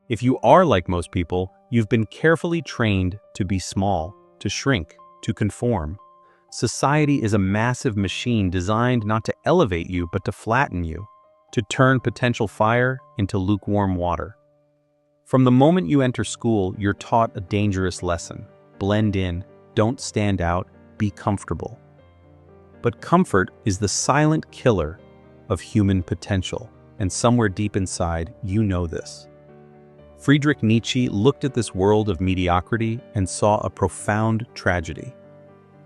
If you are like most people, you've been carefully trained to be small, to shrink, to conform. Society is a massive machine designed not to elevate you but to flatten you, to turn potential fire into lukewarm water. From the moment you enter school, you're taught a dangerous lesson. Blend in, don't stand out, be comfortable. But comfort is the silent killer of human potential, and somewhere deep inside, you know this. Friedrich Nietzsche looked at this world of mediocrity and saw a profound tragedy.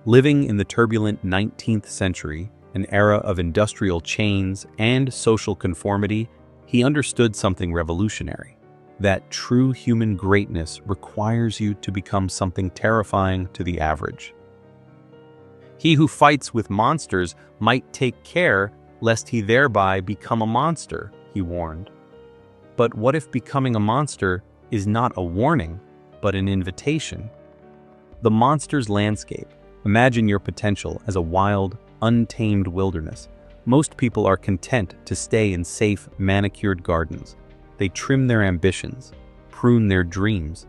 Living in the turbulent 19th century, an era of industrial chains and social conformity, he understood something revolutionary: that true human greatness requires you to become something terrifying to the average. He who fights with monsters might take care lest he thereby become a monster, he warned. But what if becoming a monster is not a warning, but an invitation? The monster's landscape. Imagine your potential as a wild, untamed wilderness. Most people are content to stay in safe, manicured gardens. They trim their ambitions, prune their dreams,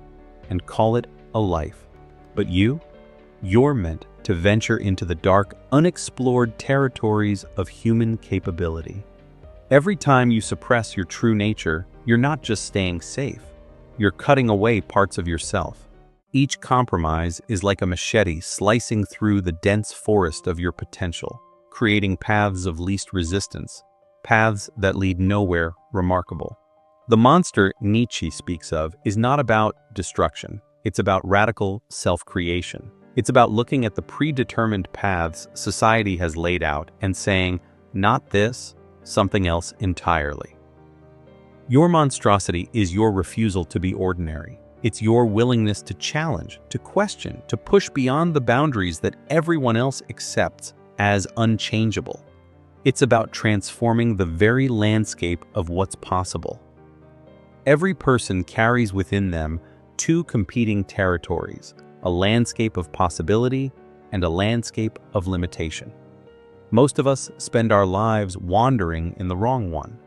and call it a life. But you're meant to venture into the dark, unexplored territories of human capability. Every time you suppress your true nature, you're not just staying safe. You're cutting away parts of yourself. Each compromise is like a machete slicing through the dense forest of your potential, creating paths of least resistance, paths that lead nowhere remarkable. The monster Nietzsche speaks of is not about destruction. It's about radical self-creation. It's about looking at the predetermined paths society has laid out and saying, not this, something else entirely. Your monstrosity is your refusal to be ordinary. It's your willingness to challenge, to question, to push beyond the boundaries that everyone else accepts as unchangeable. It's about transforming the very landscape of what's possible. Every person carries within them two competing territories: a landscape of possibility and a landscape of limitation. Most of us spend our lives wandering in the wrong one.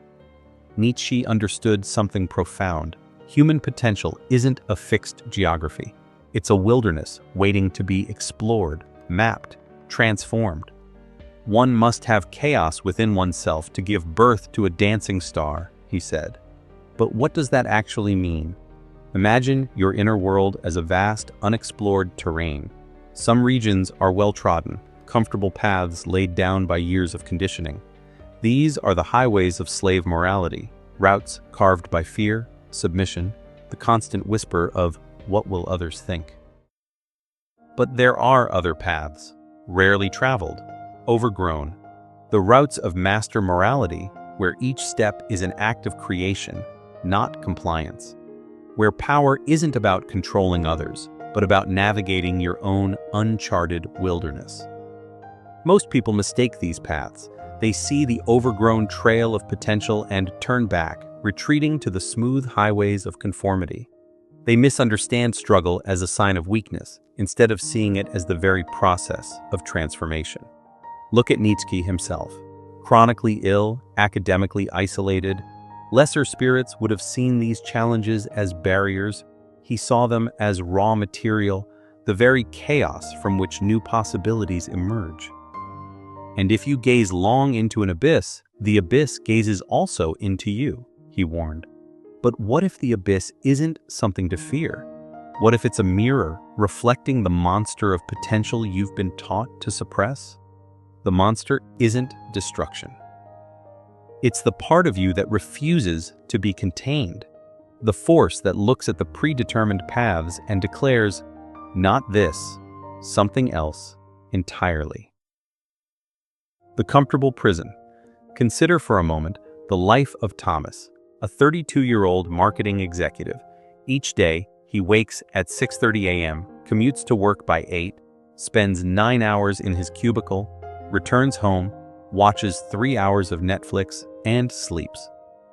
Nietzsche understood something profound. Human potential isn't a fixed geography. It's a wilderness waiting to be explored, mapped, transformed. One must have chaos within oneself to give birth to a dancing star, he said. But what does that actually mean? Imagine your inner world as a vast, unexplored terrain. Some regions are well-trodden, comfortable paths laid down by years of conditioning. These are the highways of slave morality, routes carved by fear, submission, the constant whisper of what will others think. But there are other paths, rarely traveled, overgrown, the routes of master morality, where each step is an act of creation, not compliance, where power isn't about controlling others, but about navigating your own uncharted wilderness. Most people mistake these paths. They see the overgrown trail of potential and turn back, retreating to the smooth highways of conformity. They misunderstand struggle as a sign of weakness, instead of seeing it as the very process of transformation. Look at Nietzsche himself. Chronically ill, academically isolated, lesser spirits would have seen these challenges as barriers. He saw them as raw material, the very chaos from which new possibilities emerge. And if you gaze long into an abyss, the abyss gazes also into you, he warned. But what if the abyss isn't something to fear? What if it's a mirror reflecting the monster of potential you've been taught to suppress? The monster isn't destruction. It's the part of you that refuses to be contained, the force that looks at the predetermined paths and declares, not this, something else entirely. The comfortable prison. Consider for a moment the life of Thomas, a 32-year-old marketing executive. Each day, he wakes at 6:30 a.m., commutes to work by 8, spends 9 hours in his cubicle, returns home, watches 3 hours of Netflix, and sleeps.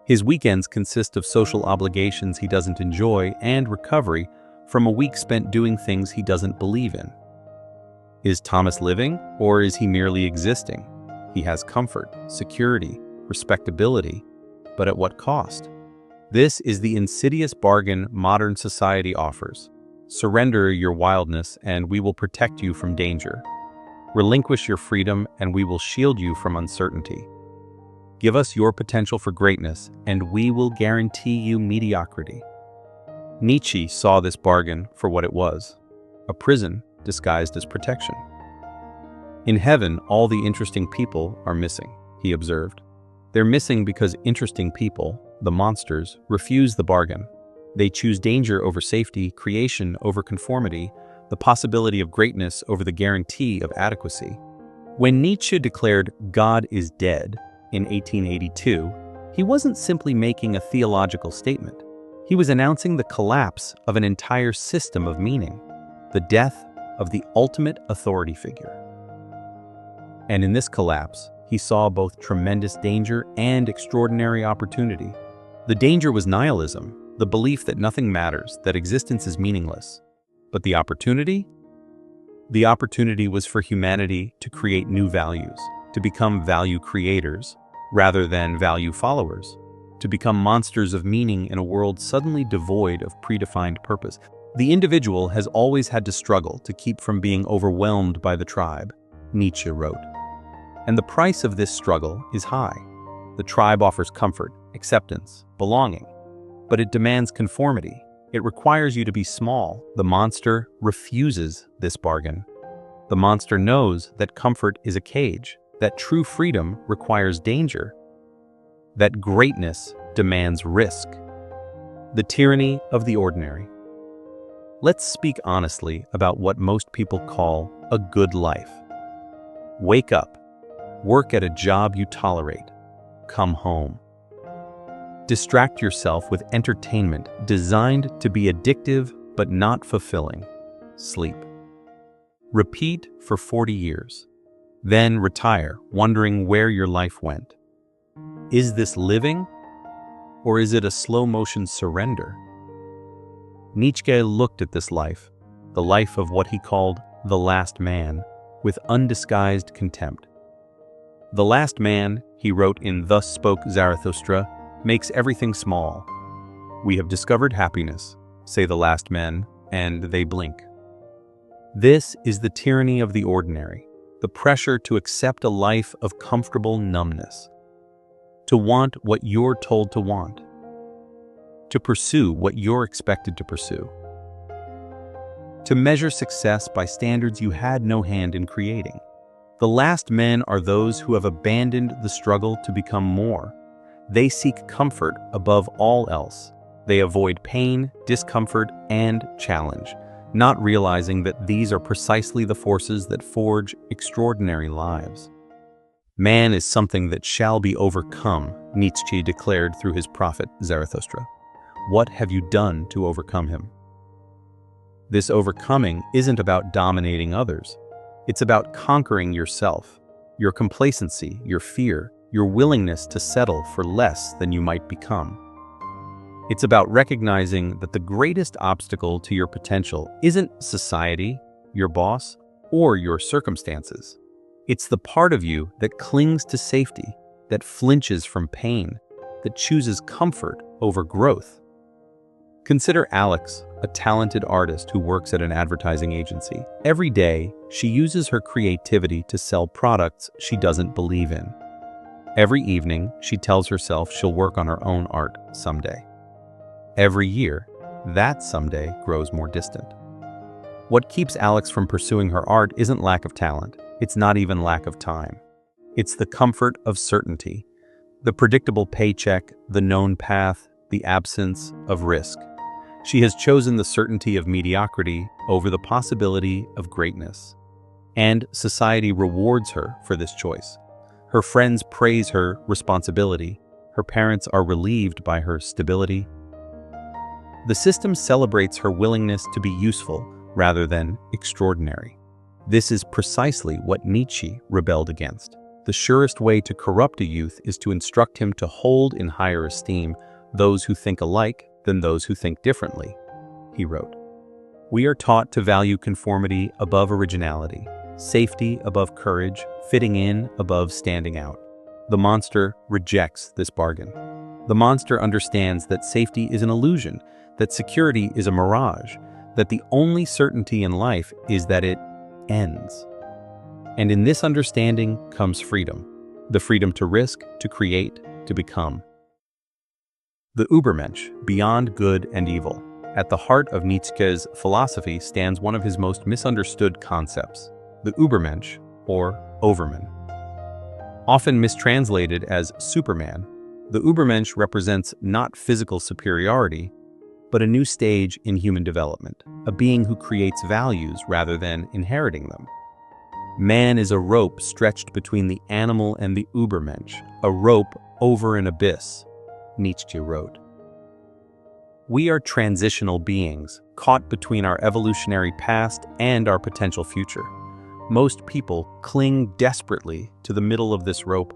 His weekends consist of social obligations he doesn't enjoy and recovery from a week spent doing things he doesn't believe in. Is Thomas living, or is he merely existing? He has comfort, security, respectability, but at what cost? This is the insidious bargain modern society offers. Surrender your wildness and we will protect you from danger. Relinquish your freedom and we will shield you from uncertainty. Give us your potential for greatness and we will guarantee you mediocrity. Nietzsche saw this bargain for what it was, a prison disguised as protection. In heaven, all the interesting people are missing, he observed. They're missing because interesting people, the monsters, refuse the bargain. They choose danger over safety, creation over conformity, the possibility of greatness over the guarantee of adequacy. When Nietzsche declared God is dead in 1882, he wasn't simply making a theological statement. He was announcing the collapse of an entire system of meaning, the death of the ultimate authority figure. And in this collapse, he saw both tremendous danger and extraordinary opportunity. The danger was nihilism, the belief that nothing matters, that existence is meaningless. But the opportunity? The opportunity was for humanity to create new values, to become value creators rather than value followers, to become monsters of meaning in a world suddenly devoid of predefined purpose. The individual has always had to struggle to keep from being overwhelmed by the tribe, Nietzsche wrote. And the price of this struggle is high. The tribe offers comfort, acceptance, belonging, but it demands conformity. It requires you to be small. The monster refuses this bargain. The monster knows that comfort is a cage, that true freedom requires danger, that greatness demands risk. The tyranny of the ordinary. Let's speak honestly about what most people call a good life. Wake up, work at a job you tolerate, come home. Distract yourself with entertainment designed to be addictive but not fulfilling. Sleep. Repeat for 40 years. Then retire, wondering where your life went. Is this living, or is it a slow-motion surrender? Nietzsche looked at this life, the life of what he called the last man, with undisguised contempt. The last man, he wrote in Thus Spoke Zarathustra, makes everything small. We have discovered happiness, say the last men, and they blink. This is the tyranny of the ordinary, the pressure to accept a life of comfortable numbness, to want what you're told to want, to pursue what you're expected to pursue, to measure success by standards you had no hand in creating. The last men are those who have abandoned the struggle to become more. They seek comfort above all else. They avoid pain, discomfort, and challenge, not realizing that these are precisely the forces that forge extraordinary lives. Man is something that shall be overcome, Nietzsche declared through his prophet Zarathustra. What have you done to overcome him? This overcoming isn't about dominating others. It's about conquering yourself, your complacency, your fear, your willingness to settle for less than you might become. It's about recognizing that the greatest obstacle to your potential isn't society, your boss, or your circumstances. It's the part of you that clings to safety, that flinches from pain, that chooses comfort over growth. Consider Alex, a talented artist who works at an advertising agency. Every day, she uses her creativity to sell products she doesn't believe in. Every evening, she tells herself she'll work on her own art someday. Every year, that someday grows more distant. What keeps Alex from pursuing her art isn't lack of talent. It's not even lack of time. It's the comfort of certainty, the predictable paycheck, the known path, the absence of risk. She has chosen the certainty of mediocrity over the possibility of greatness. And society rewards her for this choice. Her friends praise her responsibility. Her parents are relieved by her stability. The system celebrates her willingness to be useful rather than extraordinary. This is precisely what Nietzsche rebelled against. The surest way to corrupt a youth is to instruct him to hold in higher esteem those who think alike than those who think differently, he wrote. We are taught to value conformity above originality, safety above courage, fitting in above standing out. The monster rejects this bargain. The monster understands that safety is an illusion, that security is a mirage, that the only certainty in life is that it ends. And in this understanding comes freedom, the freedom to risk, to create, to become. The Übermensch, beyond good and evil. At the heart of Nietzsche's philosophy stands one of his most misunderstood concepts, the Übermensch, or Overman. Often mistranslated as Superman, the Übermensch represents not physical superiority, but a new stage in human development, a being who creates values rather than inheriting them. Man is a rope stretched between the animal and the Übermensch, a rope over an abyss, Nietzsche wrote. We are transitional beings, caught between our evolutionary past and our potential future. Most people cling desperately to the middle of this rope,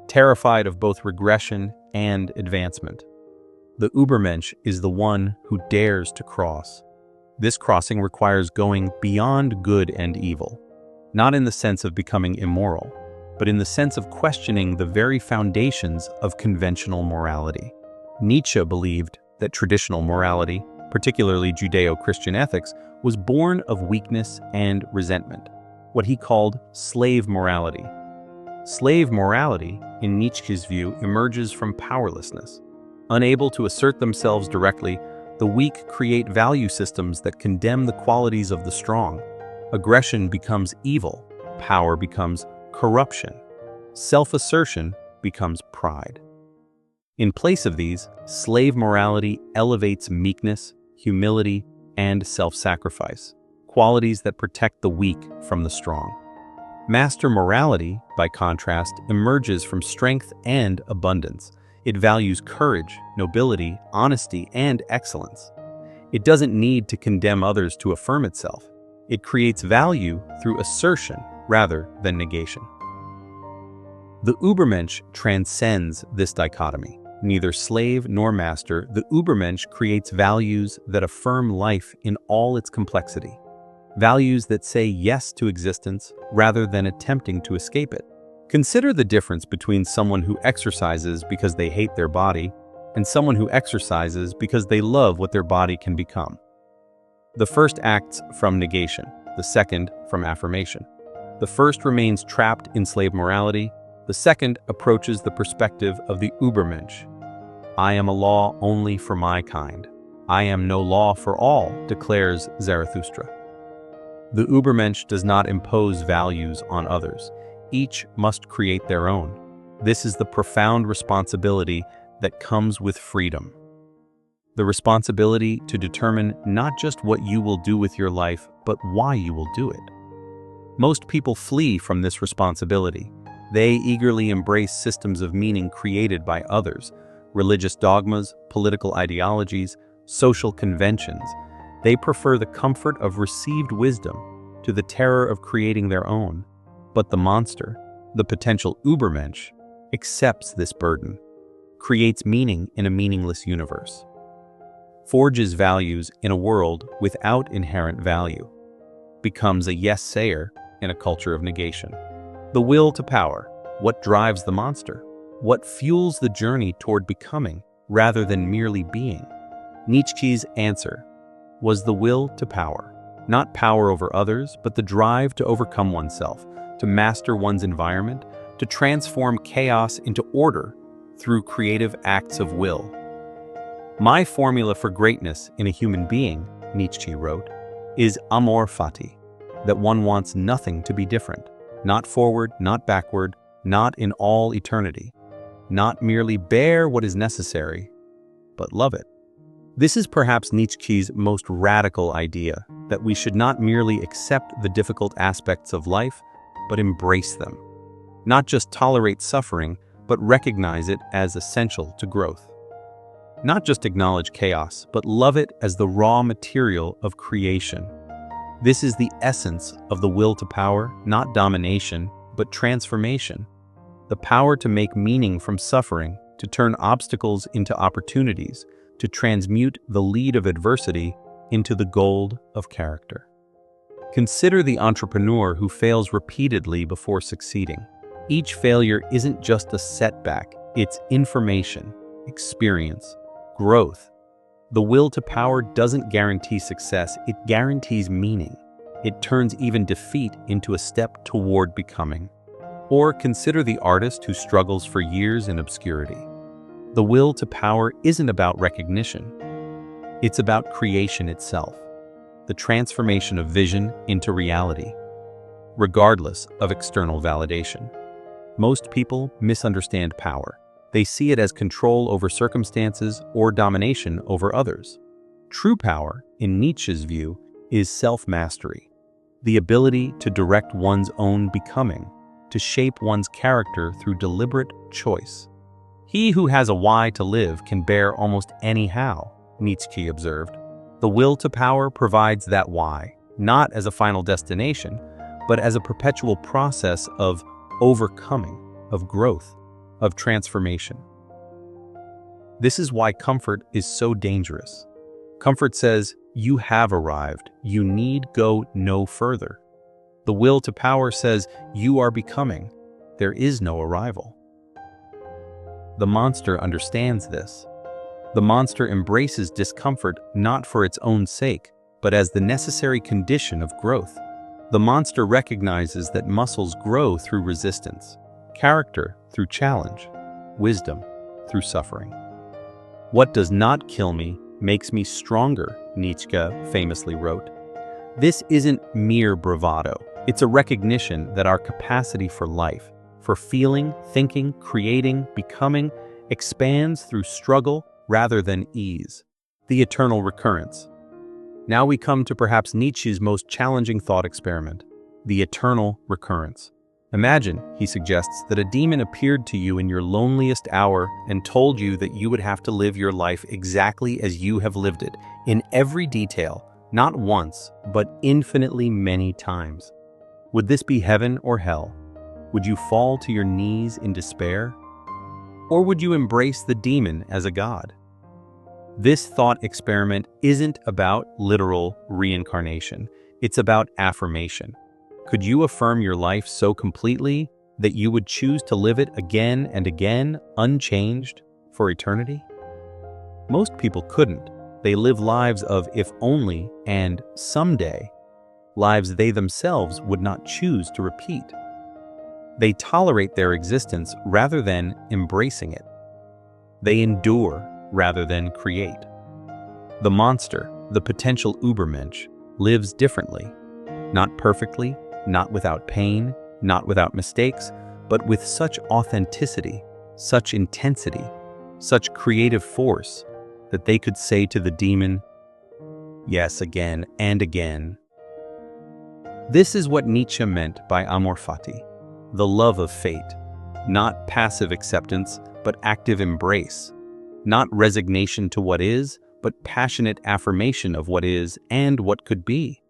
terrified of both regression and advancement. The Übermensch is the one who dares to cross. This crossing requires going beyond good and evil, not in the sense of becoming immoral, but in the sense of questioning the very foundations of conventional morality. Nietzsche believed that traditional morality, particularly Judeo-Christian ethics, was born of weakness and resentment, what he called slave morality. Slave morality, in Nietzsche's view, emerges from powerlessness. Unable to assert themselves directly, the weak create value systems that condemn the qualities of the strong. Aggression becomes evil, power becomes corruption, self-assertion becomes pride. In place of these, slave morality elevates meekness, humility, and self-sacrifice, qualities that protect the weak from the strong. Master morality, by contrast, emerges from strength and abundance. It values courage, nobility, honesty, and excellence. It doesn't need to condemn others to affirm itself. It creates value through assertion rather than negation. The Übermensch transcends this dichotomy. Neither slave nor master, the Übermensch creates values that affirm life in all its complexity. Values that say yes to existence rather than attempting to escape it. Consider the difference between someone who exercises because they hate their body and someone who exercises because they love what their body can become. The first acts from negation, the second from affirmation. The first remains trapped in slave morality, the second approaches the perspective of the Übermensch. I am a law only for my kind. I am no law for all, declares Zarathustra. The Übermensch does not impose values on others. Each must create their own. This is the profound responsibility that comes with freedom. The responsibility to determine not just what you will do with your life, but why you will do it. Most people flee from this responsibility. They eagerly embrace systems of meaning created by others, religious dogmas, political ideologies, social conventions. They prefer the comfort of received wisdom to the terror of creating their own. But the monster, the potential Übermensch, accepts this burden, creates meaning in a meaningless universe, forges values in a world without inherent value, becomes a yes-sayer in a culture of negation. The will to power, what drives the monster? What fuels the journey toward becoming rather than merely being? Nietzsche's answer was the will to power, not power over others, but the drive to overcome oneself, to master one's environment, to transform chaos into order through creative acts of will. My formula for greatness in a human being, Nietzsche wrote, is amor fati, that one wants nothing to be different, not forward, not backward, not in all eternity, not merely bear what is necessary, but love it. This is perhaps Nietzsche's most radical idea, that we should not merely accept the difficult aspects of life, but embrace them. Not just tolerate suffering, but recognize it as essential to growth. Not just acknowledge chaos, but love it as the raw material of creation. This is the essence of the will to power, not domination, but transformation. The power to make meaning from suffering, to turn obstacles into opportunities, to transmute the lead of adversity into the gold of character. Consider the entrepreneur who fails repeatedly before succeeding. Each failure isn't just a setback, it's information. experience, growth. The will to power doesn't guarantee success, it guarantees meaning. It turns even defeat into a step toward becoming. Or consider the artist who struggles for years in obscurity. The will to power isn't about recognition. It's about creation itself, the transformation of vision into reality, regardless of external validation. Most people misunderstand power. They see it as control over circumstances or domination over others. True power, in Nietzsche's view, is self-mastery, the ability to direct one's own becoming, to shape one's character through deliberate choice. He who has a why to live can bear almost any how, Nietzsche observed. The will to power provides that why, not as a final destination, but as a perpetual process of overcoming, of growth, of transformation. This is why comfort is so dangerous. Comfort says, you have arrived, you need go no further. The will to power says, you are becoming, there is no arrival. The monster understands this. The monster embraces discomfort not for its own sake, but as the necessary condition of growth. The monster recognizes that muscles grow through resistance, character through challenge, wisdom through suffering. What does not kill me makes me stronger, Nietzsche famously wrote. This isn't mere bravado. It's a recognition that our capacity for life, for feeling, thinking, creating, becoming, expands through struggle rather than ease. The eternal recurrence. Now we come to perhaps Nietzsche's most challenging thought experiment, the eternal recurrence. Imagine, he suggests, that a demon appeared to you in your loneliest hour and told you that you would have to live your life exactly as you have lived it, in every detail, not once, but infinitely many times. Would this be heaven or hell? Would you fall to your knees in despair? Or would you embrace the demon as a god? This thought experiment isn't about literal reincarnation. It's about affirmation. Could you affirm your life so completely that you would choose to live it again and again, unchanged, for eternity? Most people couldn't. They live lives of if only and someday, lives they themselves would not choose to repeat. They tolerate their existence rather than embracing it. They endure rather than create. The monster, the potential Übermensch, lives differently. Not perfectly, not without pain, not without mistakes, but with such authenticity, such intensity, such creative force, that they could say to the demon, yes, again and again. This is what Nietzsche meant by amor fati, the love of fate, not passive acceptance, but active embrace, not resignation to what is, but passionate affirmation of what is and what could be.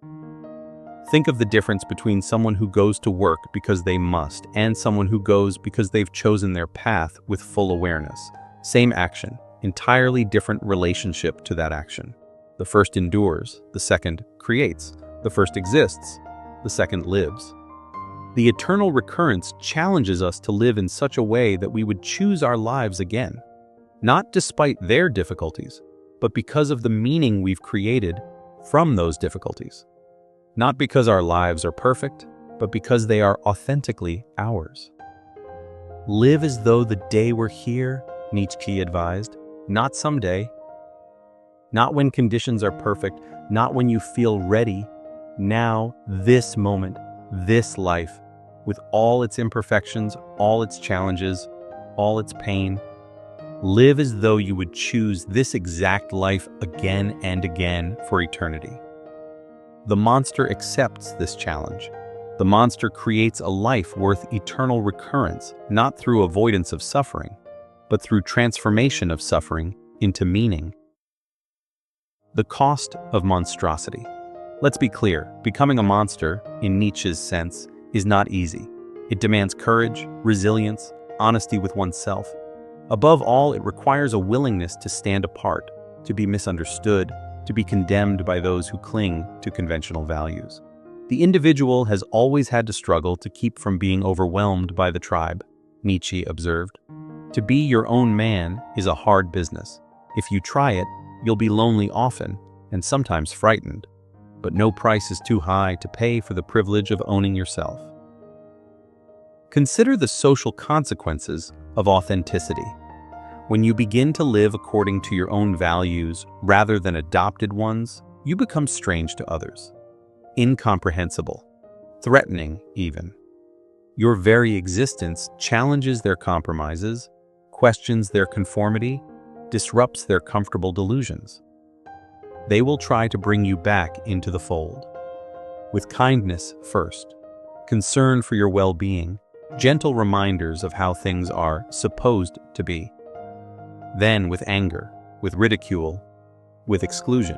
Think of the difference between someone who goes to work because they must and someone who goes because they've chosen their path with full awareness. Same action, entirely different relationship to that action. The first endures, the second creates. The first exists, the second lives. The eternal recurrence challenges us to live in such a way that we would choose our lives again, not despite their difficulties, but because of the meaning we've created from those difficulties. Not because our lives are perfect, but because they are authentically ours. Live as though the day were here, Nietzsche advised, not someday. Not when conditions are perfect, not when you feel ready. Now, this moment, this life, with all its imperfections, all its challenges, all its pain. Live as though you would choose this exact life again and again for eternity. The monster accepts this challenge. The monster creates a life worth eternal recurrence, not through avoidance of suffering, but through transformation of suffering into meaning. The cost of monstrosity. Let's be clear, becoming a monster, in Nietzsche's sense, is not easy. It demands courage, resilience, honesty with oneself. Above all, it requires a willingness to stand apart, to be misunderstood, to be condemned by those who cling to conventional values. The individual has always had to struggle to keep from being overwhelmed by the tribe, Nietzsche observed. To be your own man is a hard business. If you try it, you'll be lonely often and sometimes frightened. But no price is too high to pay for the privilege of owning yourself. Consider the social consequences of authenticity. When you begin to live according to your own values rather than adopted ones, you become strange to others, incomprehensible, threatening even. Your very existence challenges their compromises, questions their conformity, disrupts their comfortable delusions. They will try to bring you back into the fold. With kindness first, concern for your well-being, gentle reminders of how things are supposed to be. Then with anger, with ridicule, with exclusion.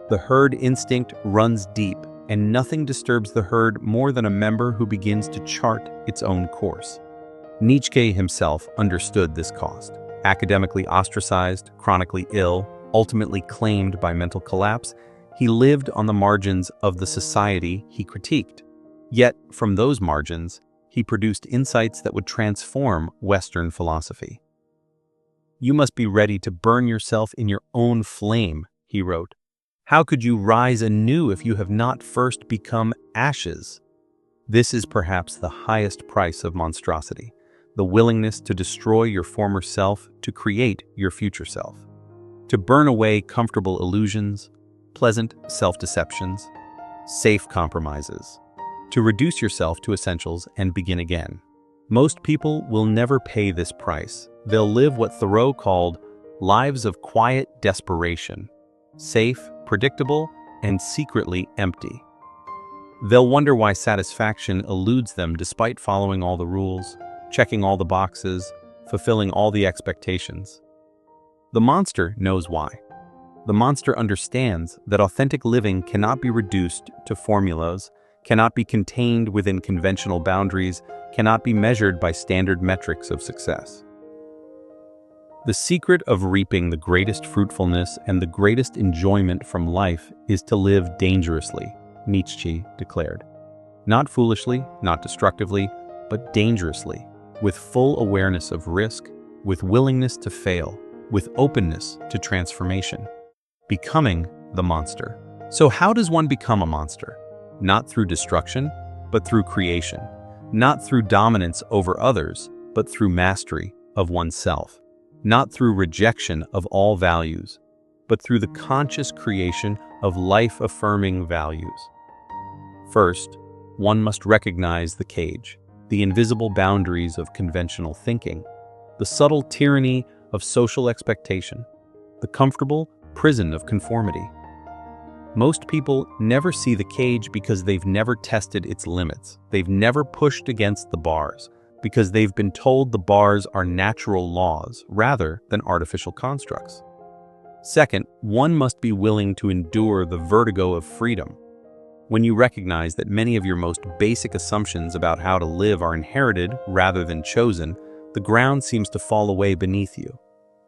The herd instinct runs deep, and nothing disturbs the herd more than a member who begins to chart its own course. Nietzsche himself understood this cost. Academically ostracized, chronically ill, ultimately claimed by mental collapse, he lived on the margins of the society he critiqued. Yet, from those margins, he produced insights that would transform Western philosophy. "You must be ready to burn yourself in your own flame," he wrote. "How could you rise anew if you have not first become ashes?" This is perhaps the highest price of monstrosity, the willingness to destroy your former self to create your future self, to burn away comfortable illusions, pleasant self-deceptions, safe compromises, to reduce yourself to essentials and begin again. Most people will never pay this price. They'll live what Thoreau called lives of quiet desperation, safe, predictable, and secretly empty. They'll wonder why satisfaction eludes them despite following all the rules, checking all the boxes, fulfilling all the expectations. The monster knows why. The monster understands that authentic living cannot be reduced to formulas, cannot be contained within conventional boundaries, cannot be measured by standard metrics of success. The secret of reaping the greatest fruitfulness and the greatest enjoyment from life is to live dangerously, Nietzsche declared. Not foolishly, not destructively, but dangerously, with full awareness of risk, with willingness to fail, with openness to transformation. Becoming the monster. So how does one become a monster? Not through destruction, but through creation. Not through dominance over others, but through mastery of oneself. Not through rejection of all values, but through the conscious creation of life-affirming values. First, one must recognize the cage, the invisible boundaries of conventional thinking, the subtle tyranny of social expectation, the comfortable prison of conformity. Most people never see the cage because they've never tested its limits. They've never pushed against the bars, because they've been told the bars are natural laws rather than artificial constructs. Second, one must be willing to endure the vertigo of freedom. When you recognize that many of your most basic assumptions about how to live are inherited rather than chosen, the ground seems to fall away beneath you.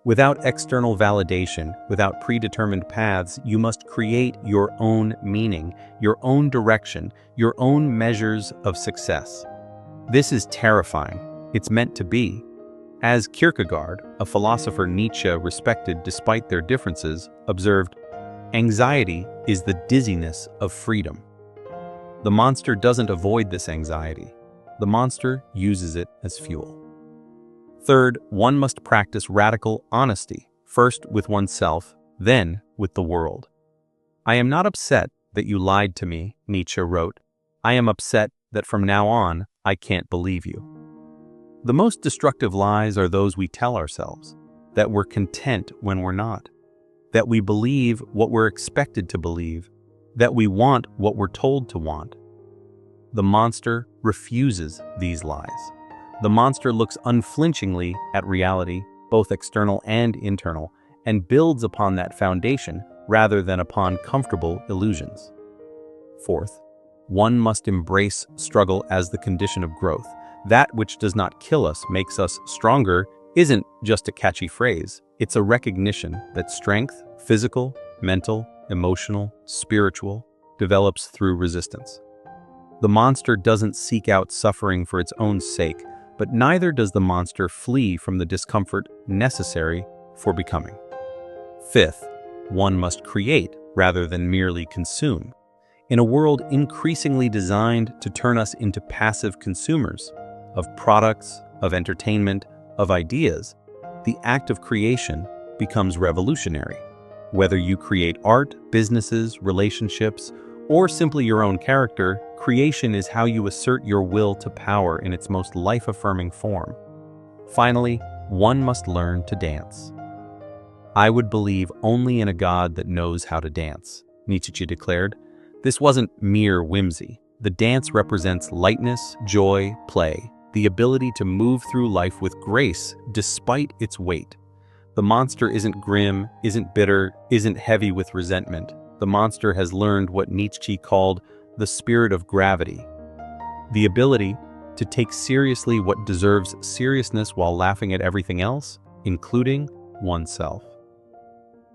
Without external validation, without predetermined paths, you must create your own meaning, your own direction, your own measures of success. This is terrifying. It's meant to be. As Kierkegaard, a philosopher Nietzsche respected despite their differences, observed, "Anxiety is the dizziness of freedom." The monster doesn't avoid this anxiety. The monster uses it as fuel. Third, one must practice radical honesty, first with oneself, then with the world. "I am not upset that you lied to me," Nietzsche wrote. "I am upset that from now on, I can't believe you." The most destructive lies are those we tell ourselves, that we're content when we're not, that we believe what we're expected to believe, that we want what we're told to want. The monster refuses these lies. The monster looks unflinchingly at reality, both external and internal, and builds upon that foundation rather than upon comfortable illusions. Fourth, one must embrace struggle as the condition of growth. That which does not kill us makes us stronger isn't just a catchy phrase. It's a recognition that strength, physical, mental, emotional, spiritual, develops through resistance. The monster doesn't seek out suffering for its own sake, but neither does the monster flee from the discomfort necessary for becoming. Fifth, one must create rather than merely consume. In a world increasingly designed to turn us into passive consumers of products, of entertainment, of ideas, the act of creation becomes revolutionary. Whether you create art, businesses, relationships, or simply your own character, creation is how you assert your will to power in its most life-affirming form. Finally, one must learn to dance. I would believe only in a God that knows how to dance, Nietzsche declared. This wasn't mere whimsy. The dance represents lightness, joy, play, the ability to move through life with grace despite its weight. The monster isn't grim, isn't bitter, isn't heavy with resentment. The monster has learned what Nietzsche called the spirit of gravity, the ability to take seriously what deserves seriousness while laughing at everything else, including oneself.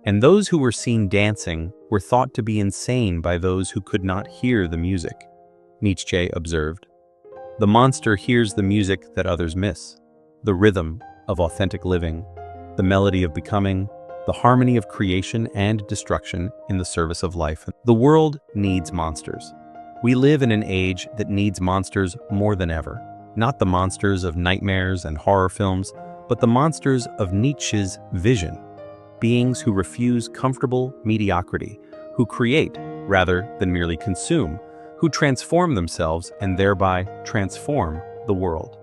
And those who were seen dancing were thought to be insane by those who could not hear the music, Nietzsche observed. The monster hears the music that others miss, the rhythm of authentic living, the melody of becoming, the harmony of creation and destruction in the service of life. The world needs monsters. We live in an age that needs monsters more than ever. Not the monsters of nightmares and horror films, but the monsters of Nietzsche's vision. Beings who refuse comfortable mediocrity, who create rather than merely consume, who transform themselves and thereby transform the world.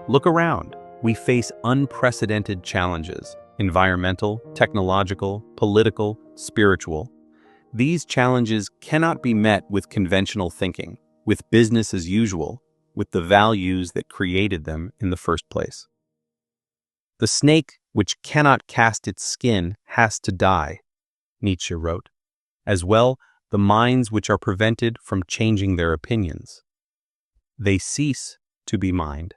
Look around. We face unprecedented challenges: environmental, technological, political, spiritual. These challenges cannot be met with conventional thinking, with business as usual, with the values that created them in the first place. The snake which cannot cast its skin has to die, Nietzsche wrote. As well, the minds which are prevented from changing their opinions. They cease to be mind.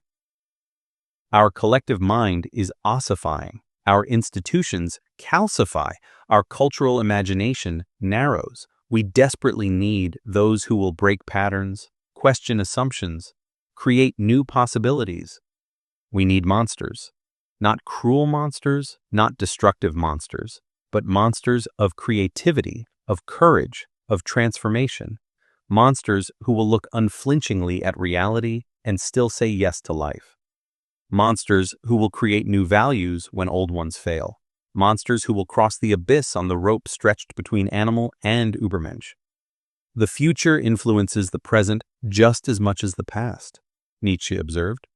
Our collective mind is ossifying. Our institutions calcify. Our cultural imagination narrows. We desperately need those who will break patterns, question assumptions, create new possibilities. We need monsters. Not cruel monsters, not destructive monsters, but monsters of creativity, of courage, of transformation. Monsters who will look unflinchingly at reality and still say yes to life. Monsters who will create new values when old ones fail. Monsters who will cross the abyss on the rope stretched between animal and Übermensch. The future influences the present just as much as the past, Nietzsche observed.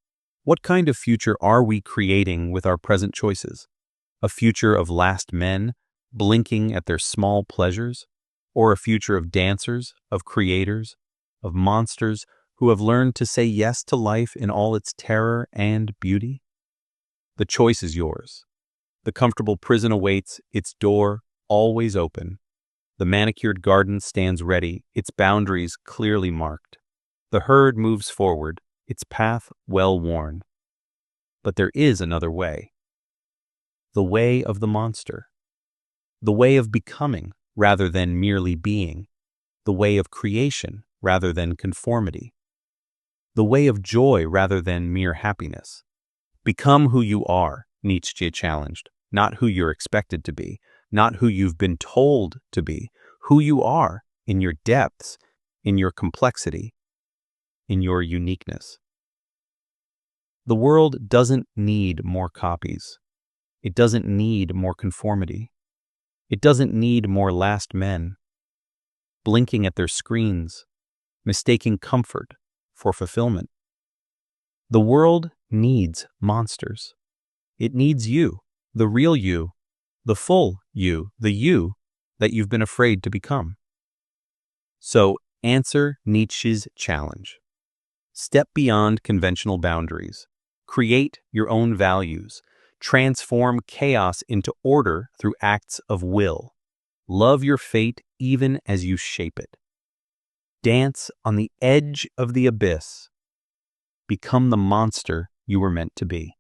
What kind of future are we creating with our present choices? A future of last men, blinking at their small pleasures? Or a future of dancers, of creators, of monsters who have learned to say yes to life in all its terror and beauty? The choice is yours. The comfortable prison awaits, its door always open. The manicured garden stands ready, its boundaries clearly marked. The herd moves forward, its path well worn. But there is another way. The way of the monster. The way of becoming rather than merely being. The way of creation rather than conformity. The way of joy rather than mere happiness. Become who you are, Nietzsche challenged, not who you're expected to be, not who you've been told to be, who you are in your depths, in your complexity, in your uniqueness. The world doesn't need more copies. It doesn't need more conformity. It doesn't need more last men, blinking at their screens, mistaking comfort for fulfillment. The world needs monsters. It needs you, the real you, the full you, the you that you've been afraid to become. So answer Nietzsche's challenge. Step beyond conventional boundaries. Create your own values. Transform chaos into order through acts of will. Love your fate even as you shape it. Dance on the edge of the abyss. Become the monster you were meant to be.